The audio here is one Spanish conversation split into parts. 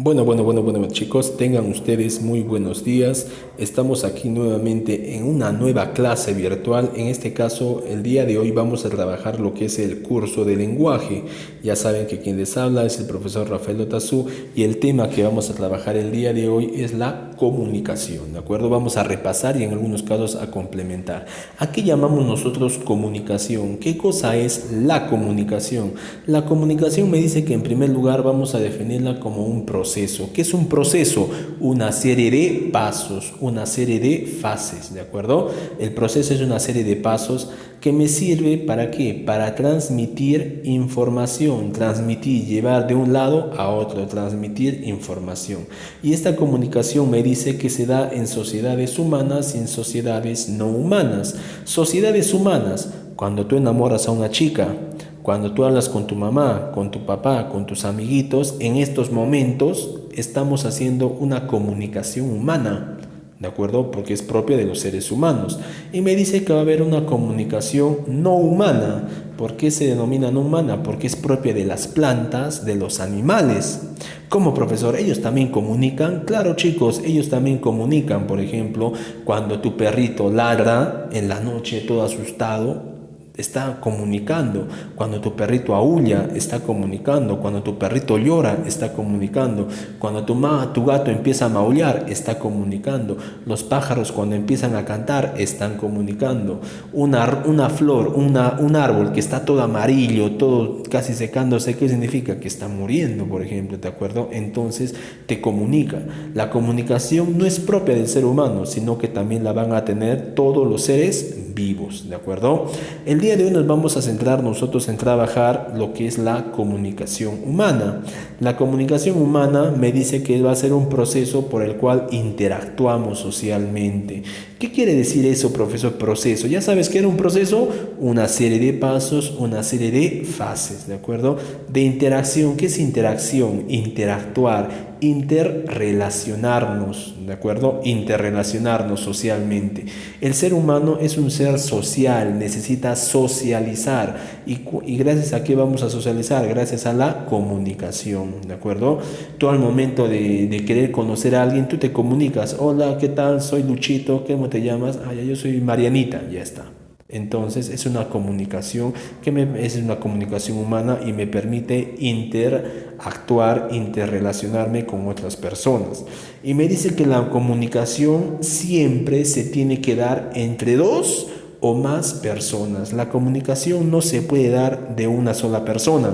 Bueno, chicos, tengan ustedes muy buenos días. Estamos aquí nuevamente en una nueva clase virtual. En este caso, el día de hoy vamos a trabajar lo que es el curso de lenguaje. Ya saben que quien les habla es el profesor Rafael Otazú y el tema que vamos a trabajar el día de hoy es la comunicación, ¿de acuerdo? Vamos a repasar y en algunos casos a complementar. ¿A qué llamamos nosotros comunicación? ¿Qué cosa es la comunicación? La comunicación me dice que en primer lugar vamos a definirla como un proceso. ¿Qué es un proceso? Una serie de pasos, una serie de fases, ¿de acuerdo? El proceso es una serie de pasos que me sirve ¿para qué? Para transmitir información, transmitir, llevar de un lado a otro, transmitir información. Y esta comunicación me dice que se da en sociedades humanas y en sociedades no humanas. Sociedades humanas, cuando tú enamoras a una chica, cuando tú hablas con tu mamá, con tu papá, con tus amiguitos, en estos momentos estamos haciendo una comunicación humana, ¿de acuerdo? Porque es propia de los seres humanos. Y me dice que va a haber una comunicación no humana. ¿Por qué se denomina no humana? Porque es propia de las plantas, de los animales. ¿Cómo, profesor? ¿Ellos también comunican? Claro, chicos, ellos también comunican. Por ejemplo, cuando tu perrito ladra en la noche todo asustado, está comunicando. Cuando tu perrito aúlla, está comunicando. Cuando tu perrito llora, está comunicando. Cuando tu gato empieza a maullar, está comunicando. Los pájaros cuando empiezan a cantar, están comunicando. Una flor, un árbol que está todo amarillo, todo casi secándose, ¿qué significa? Que está muriendo, por ejemplo, ¿de acuerdo? Entonces te comunica. La comunicación no es propia del ser humano, sino que también la van a tener todos los seres vivos, ¿de acuerdo? El día de hoy nos vamos a centrar nosotros en trabajar lo que es la comunicación humana. La comunicación humana me dice que va a ser un proceso por el cual interactuamos socialmente. ¿Qué quiere decir eso, profesor? Proceso. ¿Ya sabes qué era un proceso? Una serie de pasos, una serie de fases, ¿de acuerdo? De interacción. ¿Qué es interacción? Interactuar, interrelacionarnos, ¿de acuerdo? Interrelacionarnos socialmente. El ser humano es un ser social, necesita socializar. ¿Y gracias a qué vamos a socializar? Gracias a la comunicación, ¿de acuerdo? Tú al momento de querer conocer a alguien, tú te comunicas. Hola, ¿qué tal? Soy Luchito, ¿cómo te llamas? Ah, ya, yo soy Marianita, ya está. Entonces es una comunicación es una comunicación humana y me permite interactuar, interrelacionarme con otras personas. Y me dice que la comunicación siempre se tiene que dar entre dos o más personas. La comunicación no se puede dar de una sola persona,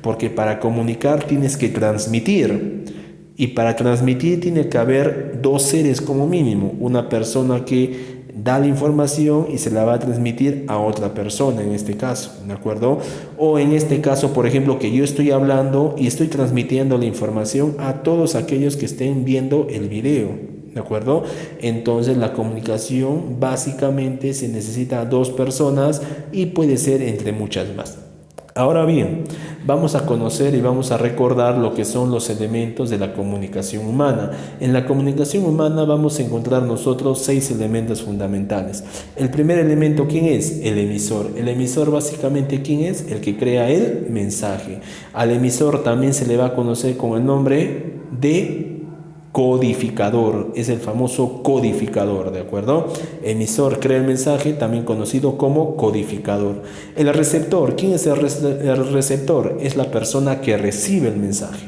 porque para comunicar tienes que transmitir. Y para transmitir tiene que haber dos seres como mínimo, una persona que da la información y se la va a transmitir a otra persona en este caso, ¿de acuerdo? O en este caso, por ejemplo, que yo estoy hablando y estoy transmitiendo la información a todos aquellos que estén viendo el video, ¿de acuerdo? Entonces la comunicación básicamente se necesita dos personas y puede ser entre muchas más. Ahora bien, vamos a conocer y vamos a recordar lo que son los elementos de la comunicación humana. En la comunicación humana vamos a encontrar nosotros 6 elementos fundamentales. El primer elemento, ¿quién es? El emisor. El emisor básicamente, ¿quién es? El que crea el mensaje. Al emisor también se le va a conocer con el nombre de codificador, es el famoso codificador, ¿de acuerdo? Emisor crea el mensaje, también conocido como codificador. El receptor, ¿quién es el receptor? Es la persona que recibe el mensaje,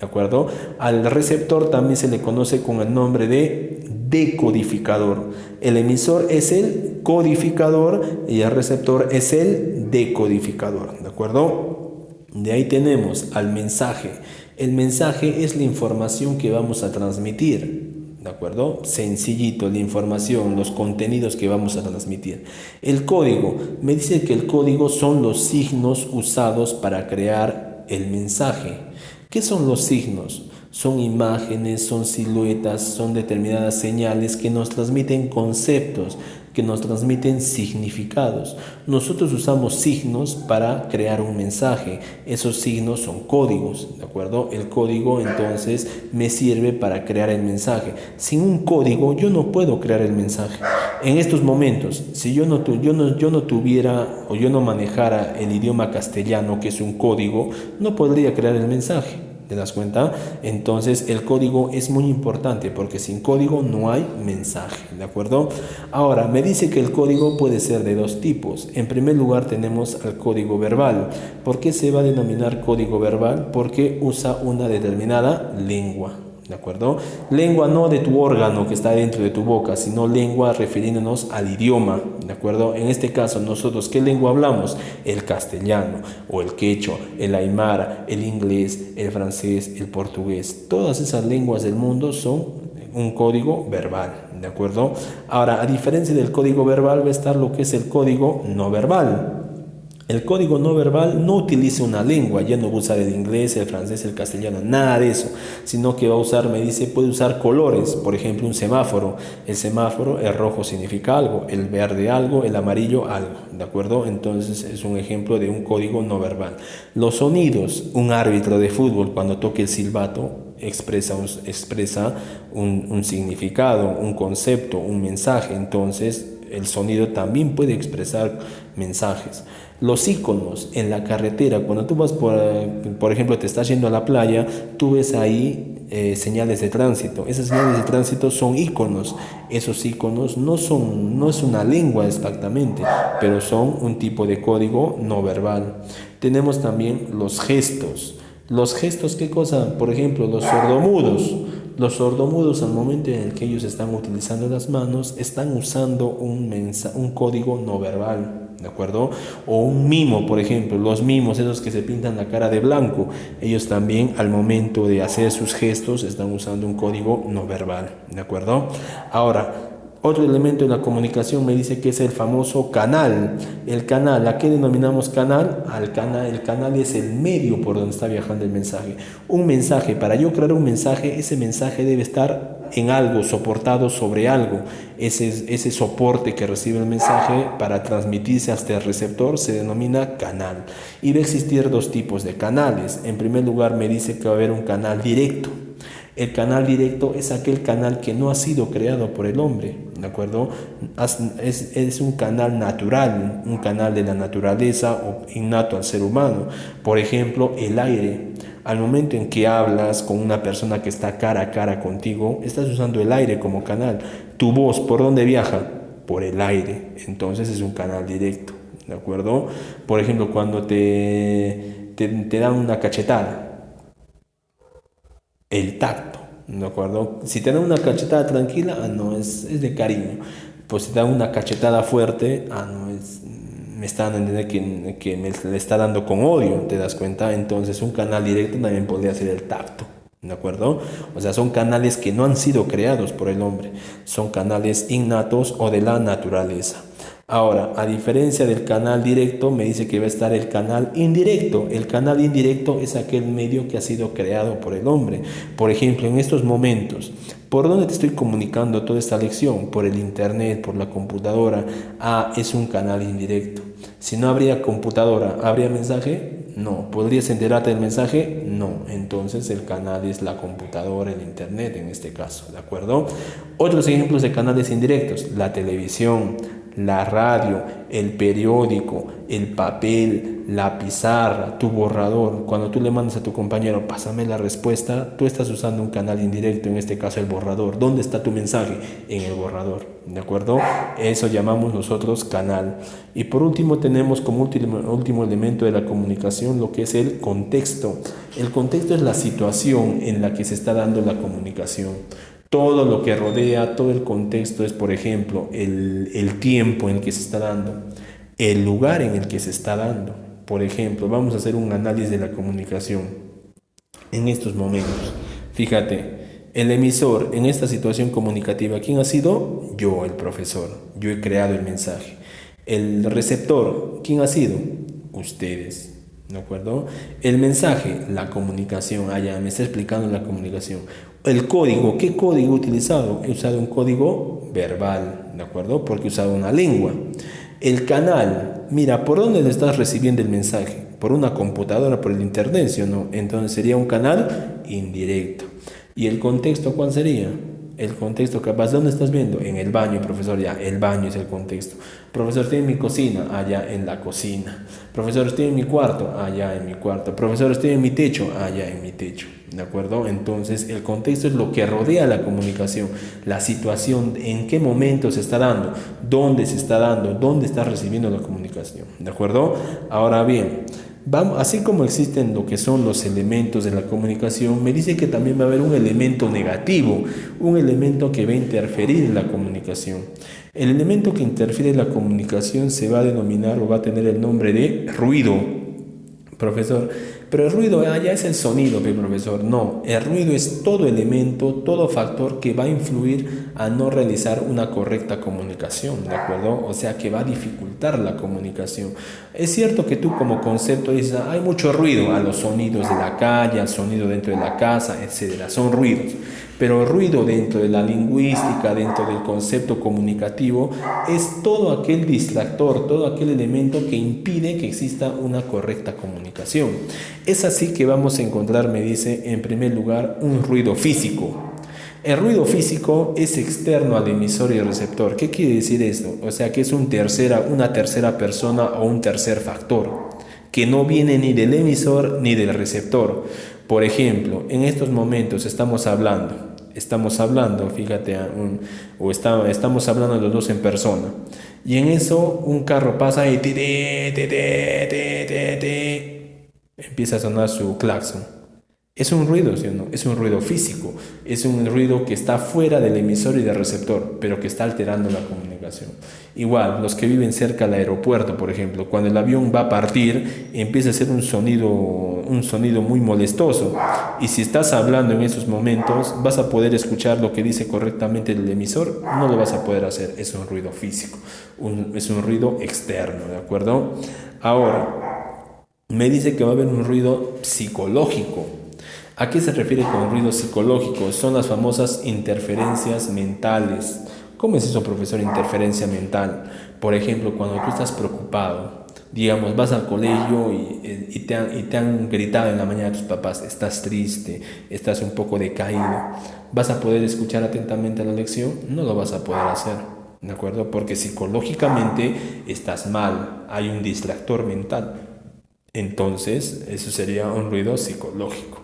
¿de acuerdo? Al receptor también se le conoce con el nombre de decodificador. El emisor es el codificador y el receptor es el decodificador, ¿de acuerdo? De ahí tenemos al mensaje. El mensaje es la información que vamos a transmitir, ¿de acuerdo? Sencillito, la información, los contenidos que vamos a transmitir. El código, me dice que el código son los signos usados para crear el mensaje. ¿Qué son los signos? Son imágenes, son siluetas, son determinadas señales que nos transmiten conceptos, que nos transmiten significados. Nosotros usamos signos para crear un mensaje. Esos signos son códigos, ¿de acuerdo? El código entonces me sirve para crear el mensaje. Sin un código yo no puedo crear el mensaje. En estos momentos, si yo no tuviera o yo no manejara el idioma castellano, que es un código, no podría crear el mensaje. ¿Te das cuenta? Entonces el código es muy importante porque sin código no hay mensaje, ¿de acuerdo? Ahora, me dice que el código puede ser de dos tipos. En primer lugar tenemos el código verbal. ¿Por qué se va a denominar código verbal? Porque usa una determinada lengua. ¿De acuerdo? Lengua no de tu órgano que está dentro de tu boca, sino lengua refiriéndonos al idioma. ¿De acuerdo? En este caso, nosotros, ¿qué lengua hablamos? El castellano o el quechua, el aymara, el inglés, el francés, el portugués. Todas esas lenguas del mundo son un código verbal. ¿De acuerdo? Ahora, a diferencia del código verbal, va a estar lo que es el código no verbal. El código no verbal no utiliza una lengua, ya no va a usar el inglés, el francés, el castellano, nada de eso, sino que va a usar, me dice, puede usar colores, por ejemplo, un semáforo. El semáforo, el rojo significa algo, el verde algo, el amarillo algo, ¿de acuerdo? Entonces es un ejemplo de un código no verbal. Los sonidos, un árbitro de fútbol cuando toque el silbato, expresa un significado, un concepto, un mensaje. Entonces el sonido también puede expresar mensajes. Los iconos en la carretera, cuando tú vas por ejemplo, te estás yendo a la playa, tú ves ahí señales de tránsito. Esas señales de tránsito son iconos. Esos iconos no es una lengua exactamente, pero son un tipo de código no verbal. Tenemos también los gestos. Los gestos, ¿qué cosa? Por ejemplo, los sordomudos. Los sordomudos, al momento en el que ellos están utilizando las manos, están usando un código no verbal, ¿de acuerdo? O un mimo, por ejemplo, los mimos, esos que se pintan la cara de blanco, ellos también al momento de hacer sus gestos están usando un código no verbal, ¿de acuerdo? Ahora, otro elemento de la comunicación me dice que es el famoso canal. El canal, ¿a qué denominamos canal? El canal es el medio por donde está viajando el mensaje. Un mensaje, para yo crear un mensaje, ese mensaje debe estar en algo, soportado sobre algo. Ese soporte que recibe el mensaje para transmitirse hasta el receptor se denomina canal. Y va a existir dos tipos de canales. En primer lugar me dice que va a haber un canal directo. El canal directo es aquel canal que no ha sido creado por el hombre, ¿de acuerdo? Es un canal natural, un canal de la naturaleza o innato al ser humano. Por ejemplo, el aire. Al momento en que hablas con una persona que está cara a cara contigo, estás usando el aire como canal. Tu voz, ¿por dónde viaja? Por el aire. Entonces es un canal directo, ¿de acuerdo? Por ejemplo, cuando te dan una cachetada, el tacto, ¿de acuerdo? Si te dan una cachetada tranquila, no, es de cariño. Pues si te dan una cachetada fuerte, no, me están entendiendo que le está dando con odio, ¿te das cuenta? Entonces un canal directo también podría ser el tacto, ¿de acuerdo? O sea, son canales que no han sido creados por el hombre, son canales innatos o de la naturaleza. Ahora, a diferencia del canal directo, me dice que va a estar el canal indirecto. El canal indirecto es aquel medio que ha sido creado por el hombre. Por ejemplo, en estos momentos, ¿por dónde te estoy comunicando toda esta lección? Por el internet, por la computadora. Es un canal indirecto. Si no habría computadora, ¿habría mensaje? No. ¿Podrías enterarte del mensaje? No. Entonces el canal es la computadora, el internet en este caso, ¿de acuerdo? Otros ejemplos de canales indirectos: la televisión, la radio, el periódico, el papel, la pizarra, tu borrador. Cuando tú le mandas a tu compañero, pásame la respuesta, tú estás usando un canal indirecto, en este caso el borrador. ¿Dónde está tu mensaje? En el borrador, ¿de acuerdo? Eso llamamos nosotros canal. Y por último tenemos como último elemento de la comunicación lo que es el contexto. El contexto es la situación en la que se está dando la comunicación. Todo lo que rodea, todo el contexto es, por ejemplo, el tiempo en el que se está dando, el lugar en el que se está dando. Por ejemplo, vamos a hacer un análisis de la comunicación en estos momentos. Fíjate, el emisor en esta situación comunicativa, ¿quién ha sido? Yo, el profesor. Yo he creado el mensaje. El receptor, ¿quién ha sido? Ustedes. ¿De acuerdo? El mensaje, la comunicación. Ya me está explicando la comunicación. El código, ¿qué código he utilizado? He usado un código verbal, ¿de acuerdo? Porque he usado una lengua. El canal, mira, ¿por dónde le estás recibiendo el mensaje? Por una computadora, por el internet, ¿sí o no? Entonces sería un canal indirecto. ¿Y el contexto cuál sería? El contexto capaz, ¿dónde estás viendo? En el baño, profesor, ya, el baño es el contexto. Profesor, estoy en mi cocina, allá en la cocina. Profesor, estoy en mi cuarto, allá en mi cuarto. Profesor, estoy en mi techo, allá en mi techo. ¿De acuerdo? Entonces, el contexto es lo que rodea la comunicación, la situación, en qué momento se está dando, dónde se está dando, dónde está recibiendo la comunicación. ¿De acuerdo? Ahora bien, vamos, así como existen lo que son los elementos de la comunicación, me dice que también va a haber un elemento negativo, un elemento que va a interferir en la comunicación. El elemento que interfiere en la comunicación se va a denominar o va a tener el nombre de ruido. Profesor, pero el ruido ya es el sonido, profesor. No, el ruido es todo elemento, todo factor que va a influir a no realizar una correcta comunicación, ¿de acuerdo? O sea, que va a dificultar la comunicación. Es cierto que tú como concepto dices, hay mucho ruido a los sonidos de la calle, al sonido dentro de la casa, etcétera. Son ruidos. Pero ruido dentro de la lingüística, dentro del concepto comunicativo, es todo aquel distractor, todo aquel elemento que impide que exista una correcta comunicación. Es así que vamos a encontrar, me dice, en primer lugar, un ruido físico. El ruido físico es externo al emisor y el receptor. ¿Qué quiere decir esto? O sea que es una tercera persona o un tercer factor, que no viene ni del emisor ni del receptor. Por ejemplo, en estos momentos estamos hablando, fíjate, estamos hablando los dos en persona. Y en eso un carro pasa y empieza a sonar su claxon. Es un ruido, ¿sí o no? Es un ruido físico, es un ruido que está fuera del emisor y del receptor, pero que está alterando la comunicación. Igual, los que viven cerca del aeropuerto, por ejemplo, cuando el avión va a partir, empieza a hacer un sonido muy molestoso. Y si estás hablando en esos momentos, vas a poder escuchar lo que dice correctamente el emisor, no lo vas a poder hacer, es un ruido físico, es un ruido externo, ¿de acuerdo? Ahora, me dice que va a haber un ruido psicológico. ¿A qué se refiere con ruido psicológico? Son las famosas interferencias mentales. ¿Cómo es eso, profesor? Interferencia mental. Por ejemplo, cuando tú estás preocupado, digamos, vas al colegio y te han gritado en la mañana tus papás, estás triste, estás un poco decaído. ¿Vas a poder escuchar atentamente la lección? No lo vas a poder hacer, ¿de acuerdo? Porque psicológicamente estás mal, hay un distractor mental. Entonces, eso sería un ruido psicológico.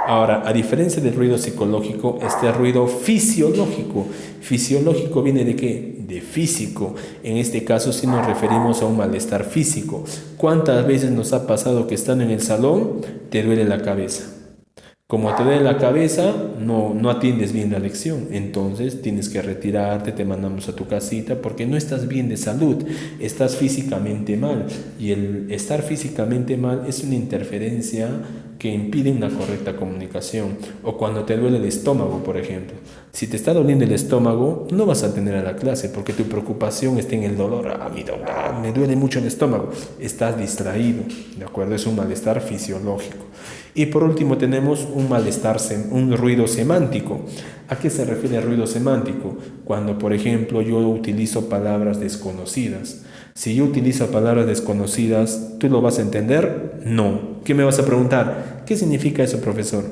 Ahora, a diferencia del ruido psicológico, este ruido fisiológico. ¿Fisiológico viene de qué? De físico. En este caso, si nos referimos a un malestar físico. ¿Cuántas veces nos ha pasado que estando en el salón te duele la cabeza? Como te duele la cabeza, no atiendes bien la lección, entonces tienes que retirarte, te mandamos a tu casita porque no estás bien de salud, estás físicamente mal y el estar físicamente mal es una interferencia que impide una correcta comunicación. O cuando te duele el estómago, por ejemplo. Si te está doliendo el estómago, no vas a atender a la clase porque tu preocupación está en el dolor. Me duele mucho el estómago. Estás distraído, ¿de acuerdo? Es un malestar fisiológico. Y por último tenemos un malestar, un ruido semántico. ¿A qué se refiere el ruido semántico? Cuando, por ejemplo, yo utilizo palabras desconocidas. Si yo utilizo palabras desconocidas, ¿tú lo vas a entender? No. ¿Qué me vas a preguntar? ¿Qué significa eso, profesor?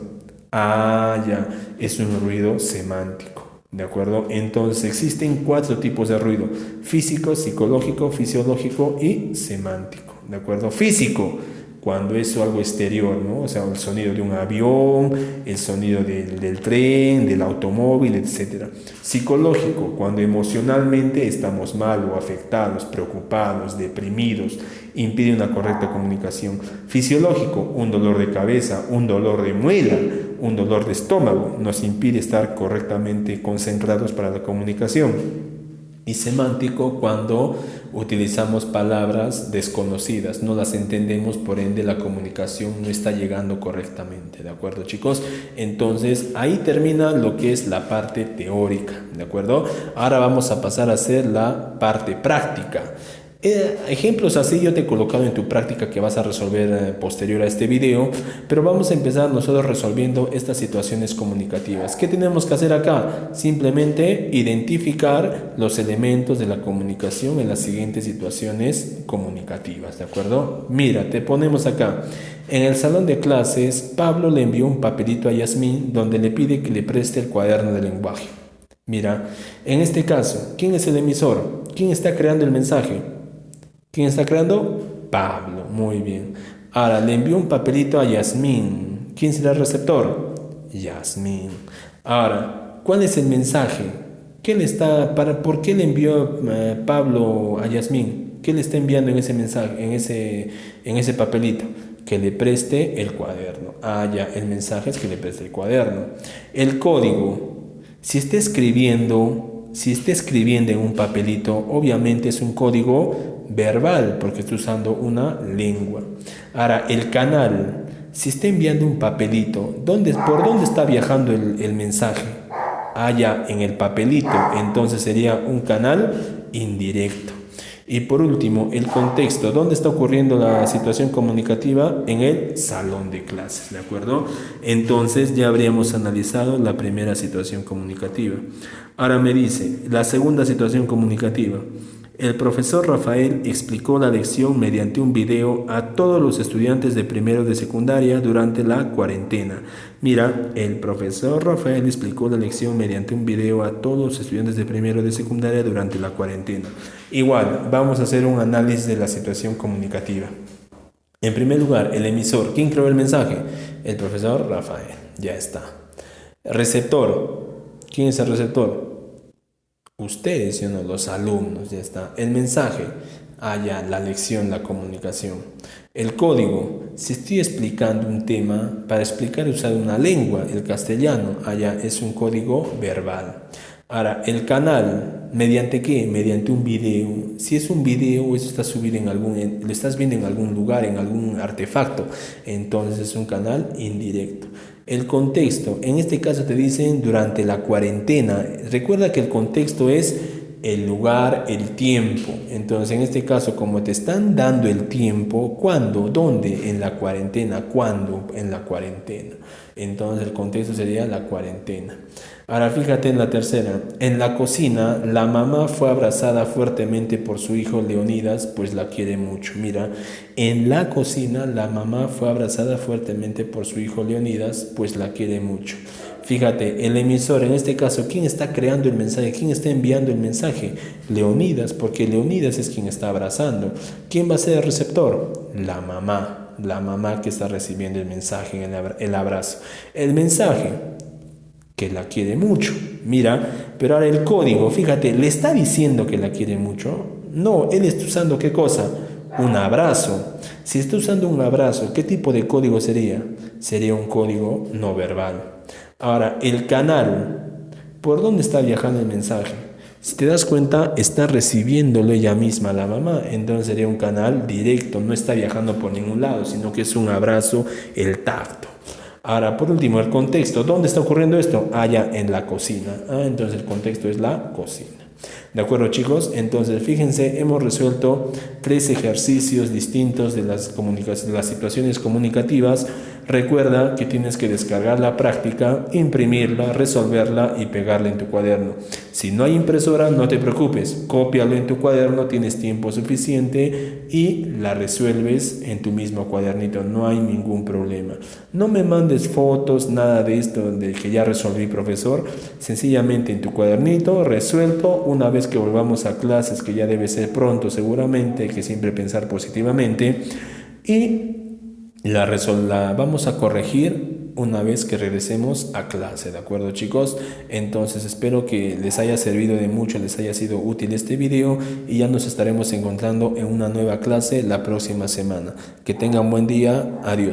Ya, es un ruido semántico. ¿De acuerdo? Entonces existen 4 tipos de ruido: físico, psicológico, fisiológico y semántico. ¿De acuerdo? Físico, cuando es algo exterior, ¿no? O sea, el sonido de un avión, el sonido del tren, del automóvil, etc. Psicológico, cuando emocionalmente estamos mal o afectados, preocupados, deprimidos, impide una correcta comunicación. Fisiológico, un dolor de cabeza, un dolor de muela, un dolor de estómago, nos impide estar correctamente concentrados para la comunicación. Y semántico, cuando utilizamos palabras desconocidas, no las entendemos, por ende la comunicación no está llegando correctamente, ¿de acuerdo, chicos? Entonces ahí termina lo que es la parte teórica, ¿de acuerdo? Ahora vamos a pasar a hacer la parte práctica. Ejemplos así yo te he colocado en tu práctica que vas a resolver posterior a este video, pero vamos a empezar nosotros resolviendo estas situaciones comunicativas. ¿Qué tenemos que hacer acá? Simplemente identificar los elementos de la comunicación en las siguientes situaciones comunicativas, ¿de acuerdo? Mira, te ponemos acá. En el salón de clases, Pablo le envió un papelito a Yasmín donde le pide que le preste el cuaderno de lenguaje. Mira, en este caso, ¿quién es el emisor? ¿Quién está creando el mensaje? ¿Quién está creando? Pablo, muy bien. Ahora, le envió un papelito a Yasmín. ¿Quién será el receptor? Yasmín. Ahora, ¿cuál es el mensaje? ¿Por qué le envió Pablo a Yasmín? ¿Qué le está enviando en ese mensaje, en ese papelito? Que le preste el cuaderno. Ah, ya, el mensaje es que le preste el cuaderno. El código. Si está escribiendo en un papelito, obviamente es un código verbal, porque está usando una lengua. Ahora, el canal, si está enviando un papelito, ¿por dónde está viajando el mensaje? Allá en el papelito, entonces sería un canal indirecto. Y por último, el contexto. ¿Dónde está ocurriendo la situación comunicativa? En el salón de clases, ¿de acuerdo? Entonces ya habríamos analizado la primera situación comunicativa. Ahora me dice, la segunda situación comunicativa. El profesor Rafael explicó la lección mediante un video a todos los estudiantes de primero de secundaria durante la cuarentena. Mira, el profesor Rafael explicó la lección mediante un video a todos los estudiantes de primero de secundaria durante la cuarentena. Igual, vamos a hacer un análisis de la situación comunicativa. En primer lugar, el emisor. ¿Quién creó el mensaje? El profesor Rafael. Ya está. Receptor. ¿Quién es el receptor? Ustedes, ¿sí o no? Los alumnos, ya está. El mensaje, ya, la lección, la comunicación. El código, si estoy explicando un tema, para explicar usar una lengua, el castellano, ya, es un código verbal. Ahora, el canal, ¿mediante qué? Mediante un video. Si es un video, eso está subido lo estás viendo en algún lugar, en algún artefacto, entonces es un canal indirecto. El contexto, en este caso te dicen durante la cuarentena. Recuerda que el contexto es el lugar, el tiempo. Entonces, en este caso, como te están dando el tiempo, ¿cuándo? ¿Dónde? En la cuarentena. ¿Cuándo? En la cuarentena. Entonces, el contexto sería la cuarentena. Ahora, fíjate en la tercera. En la cocina, la mamá fue abrazada fuertemente por su hijo Leonidas, pues la quiere mucho. Mira, en la cocina, la mamá fue abrazada fuertemente por su hijo Leonidas, pues la quiere mucho. Fíjate, el emisor, en este caso, ¿quién está creando el mensaje? ¿Quién está enviando el mensaje? Leonidas, porque Leonidas es quien está abrazando. ¿Quién va a ser el receptor? La mamá que está recibiendo el mensaje, el abrazo. El mensaje, que la quiere mucho. Mira, pero ahora el código, fíjate, ¿le está diciendo que la quiere mucho? No, él está usando ¿qué cosa? Un abrazo. Si está usando un abrazo, ¿qué tipo de código sería? Sería un código no verbal. Ahora, el canal, ¿por dónde está viajando el mensaje? Si te das cuenta, está recibiéndolo ella misma, la mamá, entonces sería un canal directo, no está viajando por ningún lado, sino que es un abrazo, el tacto. Ahora, por último, el contexto, ¿dónde está ocurriendo esto? Allá en la cocina. Entonces el contexto es la cocina. ¿De acuerdo, chicos? Entonces, fíjense, hemos resuelto 3 ejercicios distintos de las situaciones comunicativas. Recuerda que tienes que descargar la práctica, imprimirla, resolverla y pegarla en tu cuaderno. Si no hay impresora, no te preocupes, cópialo en tu cuaderno, tienes tiempo suficiente y la resuelves en tu mismo cuadernito, no hay ningún problema. No me mandes fotos, nada de esto de que ya resolví, profesor. Sencillamente en tu cuadernito, resuelto. Una vez que volvamos a clases, que ya debe ser pronto seguramente, hay que siempre pensar positivamente, y la vamos a corregir una vez que regresemos a clase, ¿de acuerdo, chicos? Entonces espero que les haya servido de mucho, les haya sido útil este video y ya nos estaremos encontrando en una nueva clase la próxima semana. Que tengan buen día, adiós.